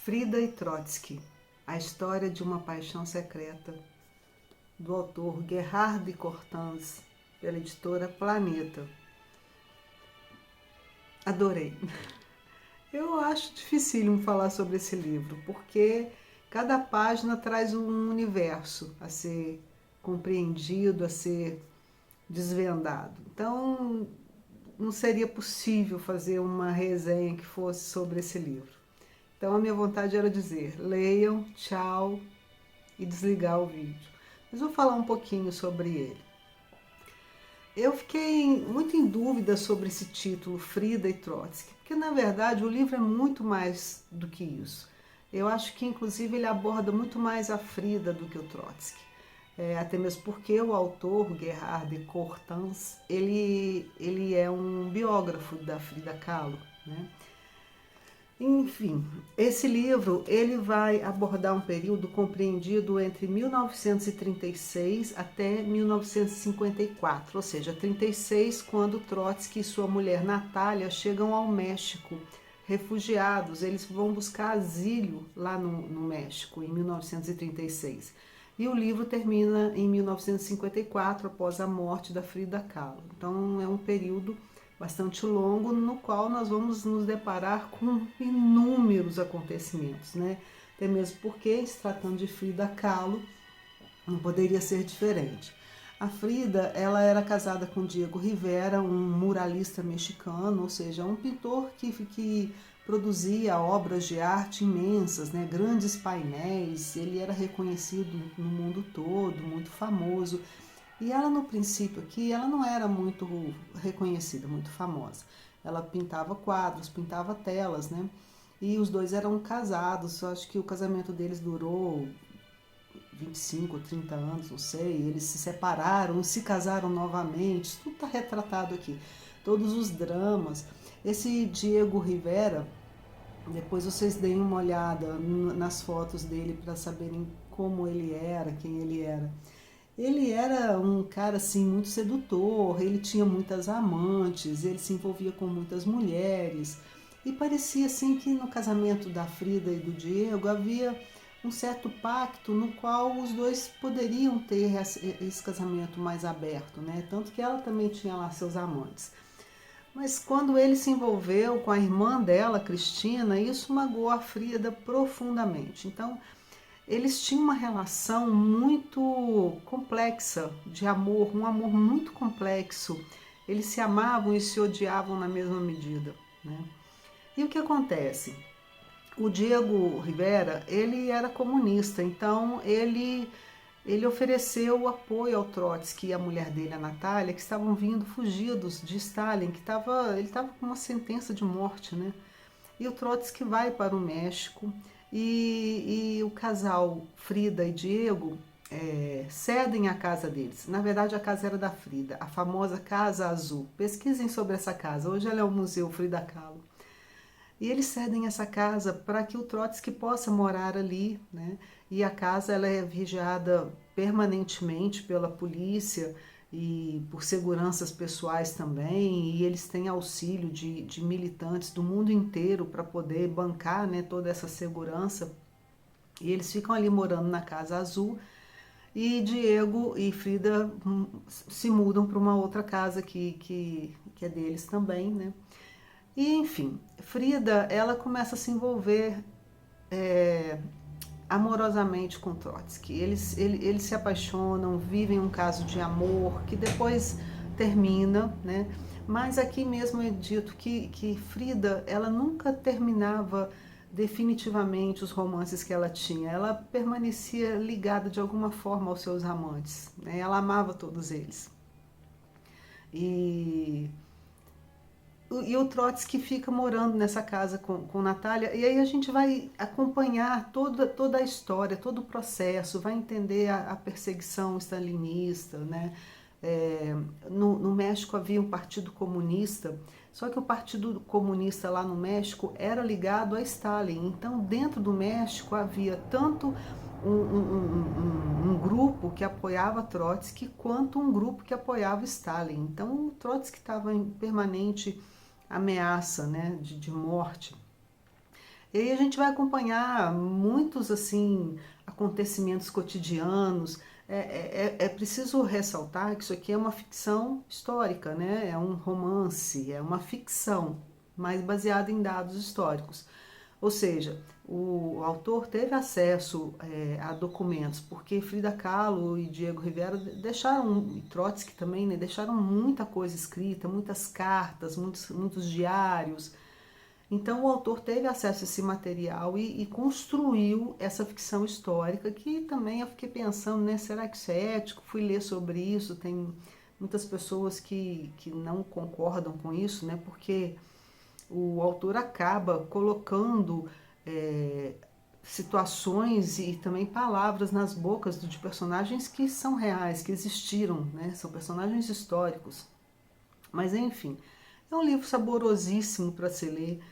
Frida e Trotsky, a história de uma paixão secreta, do autor Gerhard de Cortans, pela editora Planeta. Adorei. Eu acho dificílimo falar sobre esse livro, porque cada página traz um universo a ser compreendido, a ser desvendado. Então, não seria possível fazer uma resenha que fosse sobre esse livro. Então, a minha vontade era dizer, leiam, tchau, e desligar o vídeo. Mas vou falar um pouquinho sobre ele. Eu fiquei muito em dúvida sobre esse título, Frida e Trotsky, porque na verdade o livro é muito mais do que isso. Eu acho que inclusive ele aborda muito mais a Frida do que o Trotsky. Até mesmo porque o autor, Gerhard de Cortans, ele é um biógrafo da Frida Kahlo, né? Enfim, esse livro ele vai abordar um período compreendido entre 1936 até 1954, ou seja, 36 quando Trotsky e sua mulher Natália chegam ao México, refugiados, eles vão buscar asilo lá no México em 1936. E o livro termina em 1954, após a morte da Frida Kahlo. Então é um período bastante longo, no qual nós vamos nos deparar com inúmeros acontecimentos, né? Até mesmo porque, se tratando de Frida Kahlo, não poderia ser diferente. A Frida, ela era casada com Diego Rivera, um muralista mexicano, ou seja, um pintor que produzia obras de arte imensas, né? Grandes painéis, ele era reconhecido no mundo todo, muito famoso. E ela, no princípio aqui, ela não era muito reconhecida, muito famosa. Ela pintava quadros, pintava telas, né? E os dois eram casados, eu acho que o casamento deles durou 25 ou 30 anos, não sei. Eles se separaram, se casaram novamente, isso tudo está retratado aqui. Todos os dramas. Esse Diego Rivera, depois vocês deem uma olhada nas fotos dele para saberem como ele era, quem ele era. Ele era um cara assim muito sedutor, ele tinha muitas amantes, ele se envolvia com muitas mulheres e parecia assim que no casamento da Frida e do Diego havia um certo pacto no qual os dois poderiam ter esse casamento mais aberto, né? Tanto que ela também tinha lá seus amantes. Mas quando ele se envolveu com a irmã dela, Cristina, isso magoou a Frida profundamente. Então, eles tinham uma relação muito complexa de amor, um amor muito complexo. Eles se amavam e se odiavam na mesma medida, né? E o que acontece? O Diego Rivera, ele era comunista, então ele ofereceu o apoio ao Trotsky e à mulher dele, a Natália, que estavam vindo fugidos de Stalin, ele estava com uma sentença de morte, né? E o Trotsky vai para o México e o casal Frida e Diego cedem a casa deles. Na verdade, a casa era da Frida, a famosa Casa Azul. Pesquisem sobre essa casa, hoje ela é o Museu Frida Kahlo. E eles cedem essa casa para que o Trotsky possa morar ali, né? E a casa ela é vigiada permanentemente pela polícia e por seguranças pessoais também, e eles têm auxílio de militantes do mundo inteiro para poder bancar, né, toda essa segurança. E eles ficam ali morando na Casa Azul, e Diego e Frida se mudam para uma outra casa que é deles também, né? E enfim, Frida, ela começa a se envolver amorosamente com Trotsky. Eles se apaixonam, vivem um caso de amor que depois termina, né? Mas aqui mesmo é dito que Frida, ela nunca terminava definitivamente os romances que ela tinha. Ela permanecia ligada de alguma forma aos seus amantes, né? Ela amava todos eles. E o Trotsky fica morando nessa casa com Natália, e aí a gente vai acompanhar toda a história, todo o processo, vai entender a perseguição stalinista, né? No México havia um partido comunista, só que o partido comunista lá no México era ligado a Stalin, então dentro do México havia tanto um grupo que apoiava Trotsky quanto um grupo que apoiava Stalin. Então o Trotsky estava em permanente ameaça, né, de morte. E aí a gente vai acompanhar muitos assim acontecimentos cotidianos. É preciso ressaltar que isso aqui é uma ficção histórica, né? É um romance, é uma ficção, mas baseada em dados históricos. Ou seja, o autor teve acesso a documentos, porque Frida Kahlo e Diego Rivera deixaram, e Trotsky também, né, deixaram muita coisa escrita, muitas cartas, muitos diários. Então o autor teve acesso a esse material e construiu essa ficção histórica, que também eu fiquei pensando, né, será que isso é ético? Fui ler sobre isso, tem muitas pessoas que não concordam com isso, né, porque o autor acaba colocando é, situações e também palavras nas bocas de personagens que são reais, que existiram, né? São personagens históricos. Mas enfim, é um livro saborosíssimo para se ler.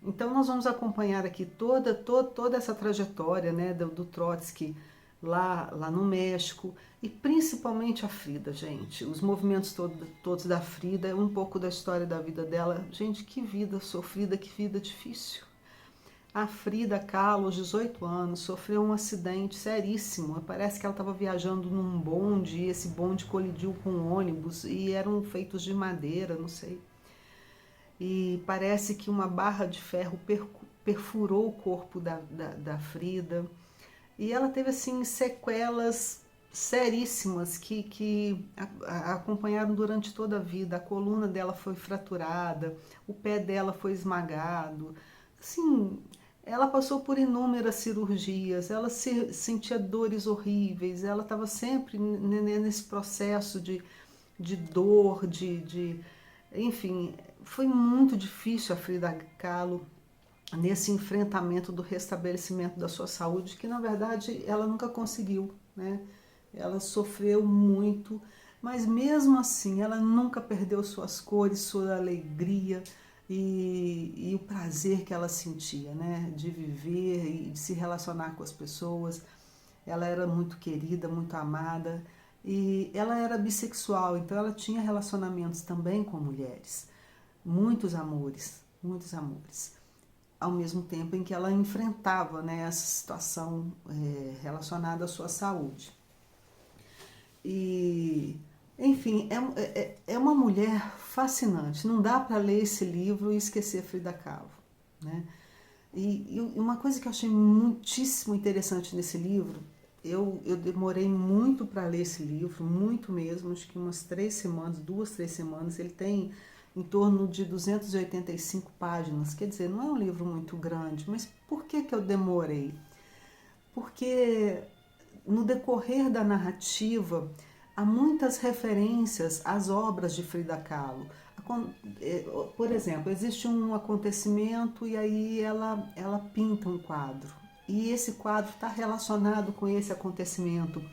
Então nós vamos acompanhar aqui toda essa trajetória, né, do Trotsky lá no México, e principalmente a Frida, gente. Os movimentos todos da Frida, um pouco da história da vida dela. Gente, que vida sofrida, que vida difícil. A Frida Kahlo, aos 18 anos, sofreu um acidente seríssimo. Parece que ela estava viajando num bonde e esse bonde colidiu com um ônibus e eram feitos de madeira, não sei. E parece que uma barra de ferro perfurou o corpo da Frida. E ela teve assim sequelas seríssimas que acompanharam durante toda a vida. A coluna dela foi fraturada, o pé dela foi esmagado. Assim, ela passou por inúmeras cirurgias, ela sentia dores horríveis, ela estava sempre nesse processo de dor, enfim, foi muito difícil a Frida Kahlo nesse enfrentamento do restabelecimento da sua saúde, que na verdade ela nunca conseguiu, né? Ela sofreu muito, mas mesmo assim ela nunca perdeu suas cores, sua alegria e o prazer que ela sentia, né? De viver e de se relacionar com as pessoas. Ela era muito querida, muito amada e ela era bissexual, então ela tinha relacionamentos também com mulheres, muitos amores, muitos amores, ao mesmo tempo em que ela enfrentava, né, essa situação relacionada à sua saúde. E, enfim, é uma mulher fascinante. Não dá para ler esse livro e esquecer Frida Kahlo, né? E uma coisa que eu achei muitíssimo interessante nesse livro, eu demorei muito para ler esse livro, muito mesmo, acho que umas 3 semanas, 2, 3 semanas. Ele tem em torno de 285 páginas, quer dizer, não é um livro muito grande, mas por que eu demorei? Porque no decorrer da narrativa há muitas referências às obras de Frida Kahlo. Por exemplo, existe um acontecimento e aí ela pinta um quadro. E esse quadro está relacionado com esse acontecimento.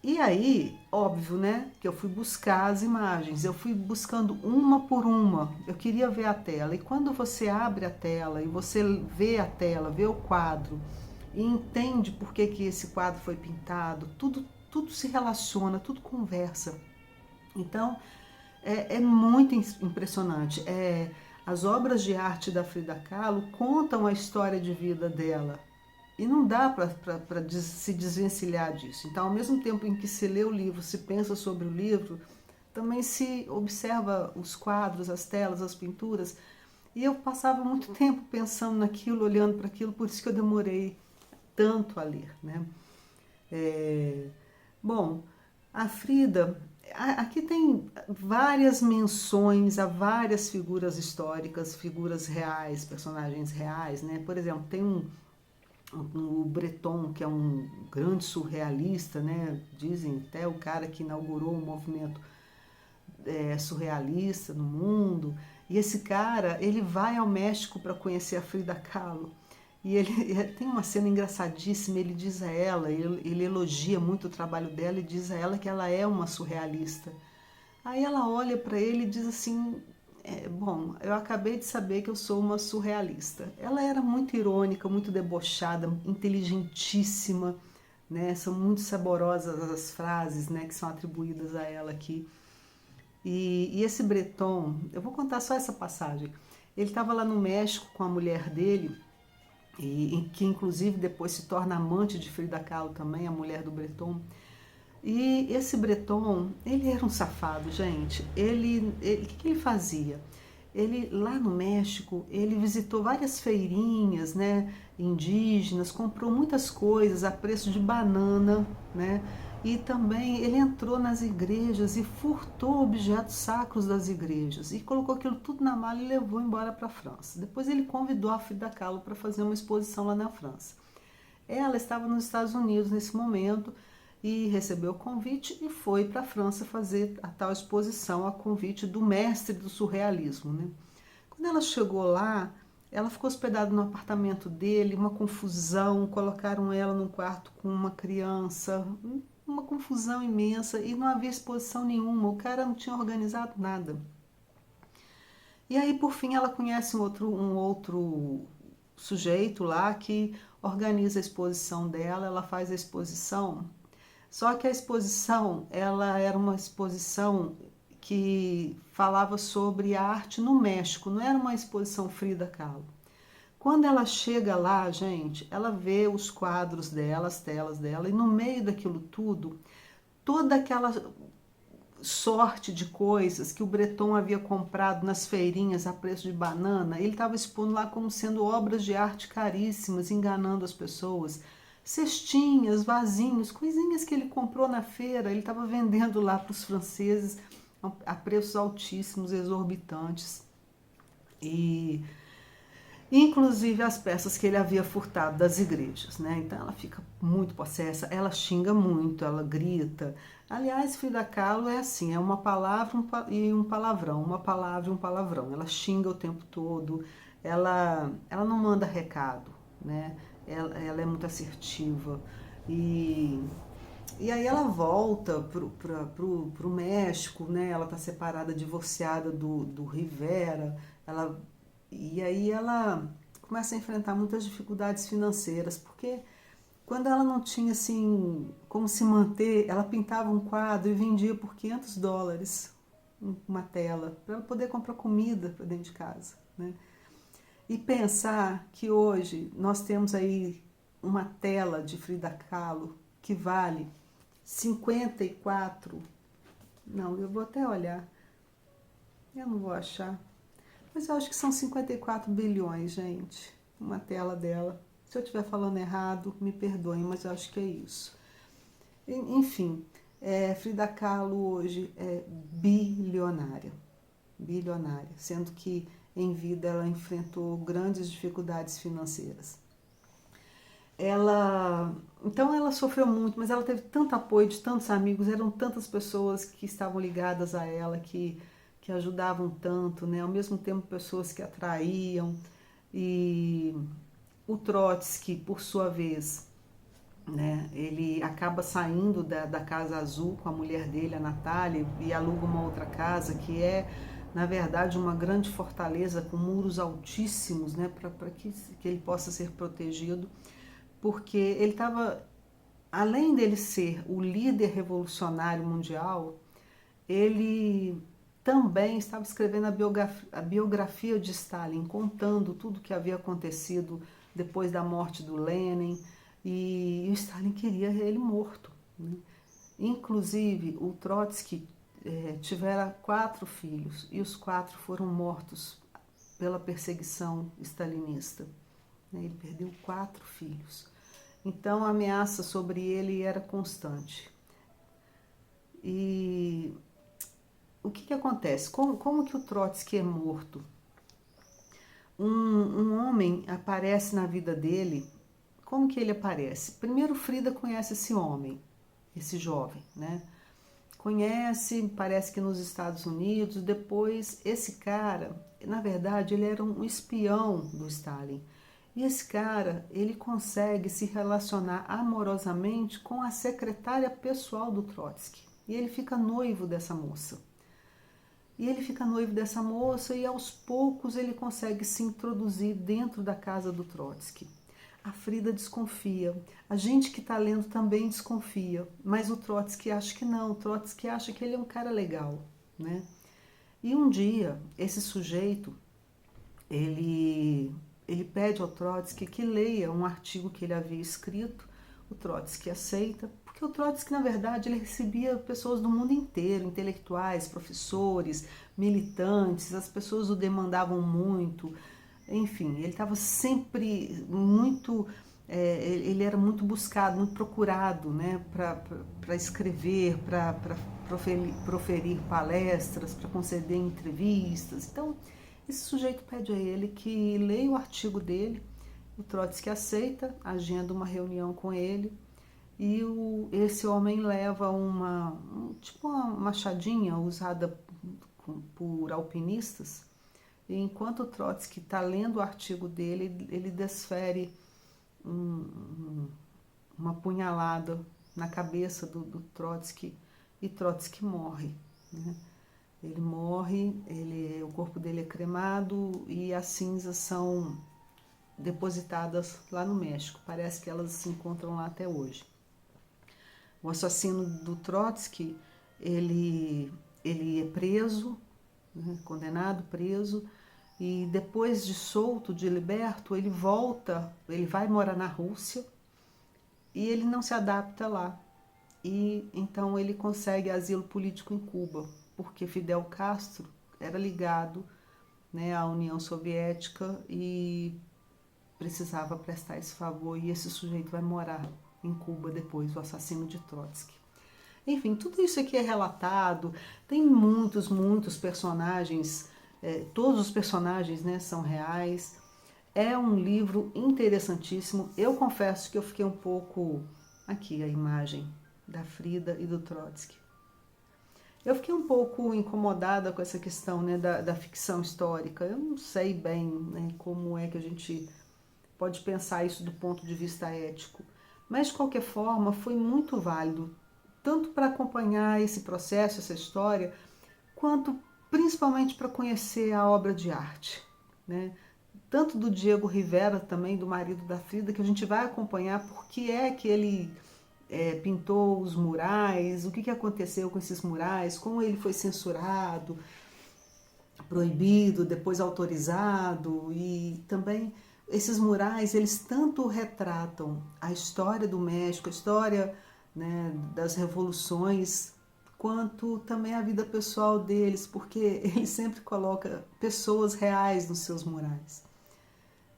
E aí, óbvio, né, que eu fui buscar as imagens, eu fui buscando uma por uma, eu queria ver a tela. E quando você abre a tela e você vê a tela, vê o quadro e entende por que esse quadro foi pintado, tudo se relaciona, tudo conversa. Então, é muito impressionante. As obras de arte da Frida Kahlo contam a história de vida dela. E não dá para se desvencilhar disso. Então, ao mesmo tempo em que se lê o livro, se pensa sobre o livro, também se observa os quadros, as telas, as pinturas. E eu passava muito tempo pensando naquilo, olhando para aquilo, por isso que eu demorei tanto a ler, né? Bom, a Frida, aqui tem várias menções a várias figuras históricas, figuras reais, personagens reais, né? Por exemplo, tem o Breton, que é um grande surrealista, né? Dizem até o cara que inaugurou o movimento surrealista no mundo. E esse cara, ele vai ao México para conhecer a Frida Kahlo. E ele tem uma cena engraçadíssima, ele diz a ela, ele elogia muito o trabalho dela e diz a ela que ela é uma surrealista. Aí ela olha para ele e diz assim, bom, eu acabei de saber que eu sou uma surrealista. Ela era muito irônica, muito debochada, inteligentíssima, né? São muito saborosas as frases, né, que são atribuídas a ela aqui. E esse Breton, eu vou contar só essa passagem. Ele estava lá no México com a mulher dele, e que inclusive depois se torna amante de Frida Kahlo também, a mulher do Breton. E esse Breton, ele era um safado, gente. O que ele fazia? Ele, lá no México, ele visitou várias feirinhas, né, indígenas, comprou muitas coisas a preço de banana, né, e também ele entrou nas igrejas e furtou objetos sacros das igrejas e colocou aquilo tudo na mala e levou embora para a França. Depois ele convidou a Frida Kahlo para fazer uma exposição lá na França. Ela estava nos Estados Unidos nesse momento e recebeu o convite e foi para a França fazer a tal exposição a convite do mestre do surrealismo, né? Quando ela chegou lá, ela ficou hospedada no apartamento dele, uma confusão, colocaram ela num quarto com uma criança, uma confusão imensa e não havia exposição nenhuma, o cara não tinha organizado nada. E aí, por fim, ela conhece um outro sujeito lá que organiza a exposição dela, ela faz a exposição. Só que a exposição, ela era uma exposição que falava sobre a arte no México, não era uma exposição Frida Kahlo. Quando ela chega lá, gente, ela vê os quadros dela, as telas dela, e no meio daquilo tudo, toda aquela sorte de coisas que o Breton havia comprado nas feirinhas a preço de banana, ele estava expondo lá como sendo obras de arte caríssimas, enganando as pessoas. Cestinhas, vasinhos, coisinhas que ele comprou na feira, ele estava vendendo lá para os franceses a preços altíssimos, exorbitantes. E inclusive as peças que ele havia furtado das igrejas, né? Então ela fica muito possessa, ela xinga muito, ela grita. Aliás, Frida Kahlo é assim, é uma palavra e um palavrão, uma palavra e um palavrão. Ela xinga o tempo todo, ela não manda recado, né? Ela é muito assertiva e aí ela volta pro México, né? Ela tá separada, divorciada do Rivera, e aí ela começa a enfrentar muitas dificuldades financeiras, porque quando ela não tinha assim como se manter, ela pintava um quadro e vendia por US$ 500 uma tela, para ela poder comprar comida para dentro de casa, né? E pensar que hoje nós temos aí uma tela de Frida Kahlo que vale 54, não, eu vou até olhar, eu não vou achar, mas eu acho que são 54 bilhões, gente, uma tela dela. Se eu estiver falando errado, me perdoem, mas eu acho que é isso. Enfim, Frida Kahlo hoje é bilionária, bilionária, sendo que em vida ela enfrentou grandes dificuldades financeiras. Então ela sofreu muito, mas ela teve tanto apoio de tantos amigos, eram tantas pessoas que estavam ligadas a ela, que ajudavam tanto, né? Ao mesmo tempo pessoas que atraíam. E o Trotsky, por sua vez, né, ele acaba saindo da Casa Azul com a mulher dele, a Natália, e aluga uma outra casa que é, na verdade, uma grande fortaleza com muros altíssimos, né, para que ele possa ser protegido, porque ele estava, além dele ser o líder revolucionário mundial, ele também estava escrevendo a biografia de Stalin, contando tudo o que havia acontecido depois da morte do Lenin, e o Stalin queria ele morto, né? Inclusive, o Trotsky tivera 4 filhos, e os 4 foram mortos pela perseguição stalinista, né? Ele perdeu 4 filhos. Então a ameaça sobre ele era constante. E o que acontece? Como que o Trotsky é morto? Um homem aparece na vida dele. Como que ele aparece? Primeiro Frida conhece esse homem, esse jovem, né? Conhece, parece que nos Estados Unidos. Depois esse cara, na verdade, ele era um espião do Stalin. E esse cara, ele consegue se relacionar amorosamente com a secretária pessoal do Trotsky. E ele fica noivo dessa moça. E aos poucos ele consegue se introduzir dentro da casa do Trotsky. A Frida desconfia, a gente que está lendo também desconfia, mas o Trotsky acha que não, o Trotsky acha que ele é um cara legal, né? E um dia, esse sujeito, ele, ele pede ao Trotsky que leia um artigo que ele havia escrito. O Trotsky aceita, porque o Trotsky, na verdade, ele recebia pessoas do mundo inteiro, intelectuais, professores, militantes, as pessoas o demandavam muito, enfim, ele estava sempre muito, ele era muito buscado, muito procurado, né, para escrever, para proferir palestras, para conceder entrevistas. Então, esse sujeito pede a ele que leia o artigo dele. O Trotsky aceita, agenda uma reunião com ele, e esse homem leva tipo uma machadinha usada por alpinistas. E enquanto o Trotsky está lendo o artigo dele, ele desfere uma punhalada na cabeça do Trotsky, e Trotsky morre, né? Ele morre, o corpo dele é cremado e as cinzas são depositadas lá no México. Parece que elas se encontram lá até hoje. O assassino do Trotsky, ele é preso, né, condenado, preso, e depois de solto, de liberto, ele volta, ele vai morar na Rússia e ele não se adapta lá. E então ele consegue asilo político em Cuba, porque Fidel Castro era ligado, né, à União Soviética e precisava prestar esse favor, e esse sujeito vai morar em Cuba depois, o assassino de Trotsky. Enfim, tudo isso aqui é relatado, tem muitos personagens, todos os personagens, né, são reais. É um livro interessantíssimo. Eu confesso que eu fiquei um pouco... Aqui a imagem da Frida e do Trotsky. Eu fiquei um pouco incomodada com essa questão, né, da ficção histórica. Eu não sei bem, né, como é que a gente pode pensar isso do ponto de vista ético. Mas, de qualquer forma, foi muito válido, tanto para acompanhar esse processo, essa história, quanto principalmente para conhecer a obra de arte, né? Tanto do Diego Rivera, também do marido da Frida, que a gente vai acompanhar por que é que ele pintou os murais, o que aconteceu com esses murais, como ele foi censurado, proibido, depois autorizado, e também esses murais, eles tanto retratam a história do México, a história, né, das revoluções, quanto também a vida pessoal deles, porque ele sempre coloca pessoas reais nos seus murais.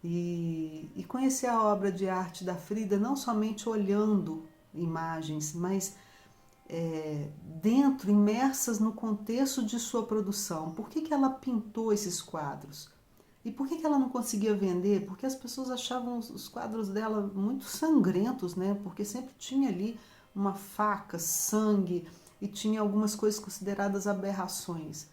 E conhecer a obra de arte da Frida, não somente olhando imagens, mas dentro, imersas no contexto de sua produção. Por que ela pintou esses quadros? E por que ela não conseguia vender? Porque as pessoas achavam os quadros dela muito sangrentos, né? Porque sempre tinha ali uma faca, sangue, e tinha algumas coisas consideradas aberrações.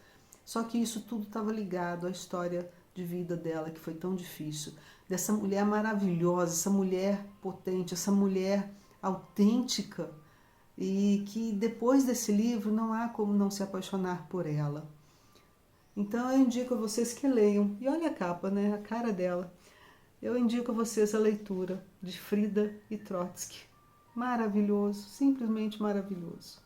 Só que isso tudo estava ligado à história de vida dela, que foi tão difícil. Dessa mulher maravilhosa, essa mulher potente, essa mulher autêntica, e que depois desse livro não há como não se apaixonar por ela. Então eu indico a vocês que leiam. E olha a capa, né? A cara dela. Eu indico a vocês a leitura de Frida e Trotsky. Maravilhoso, simplesmente maravilhoso.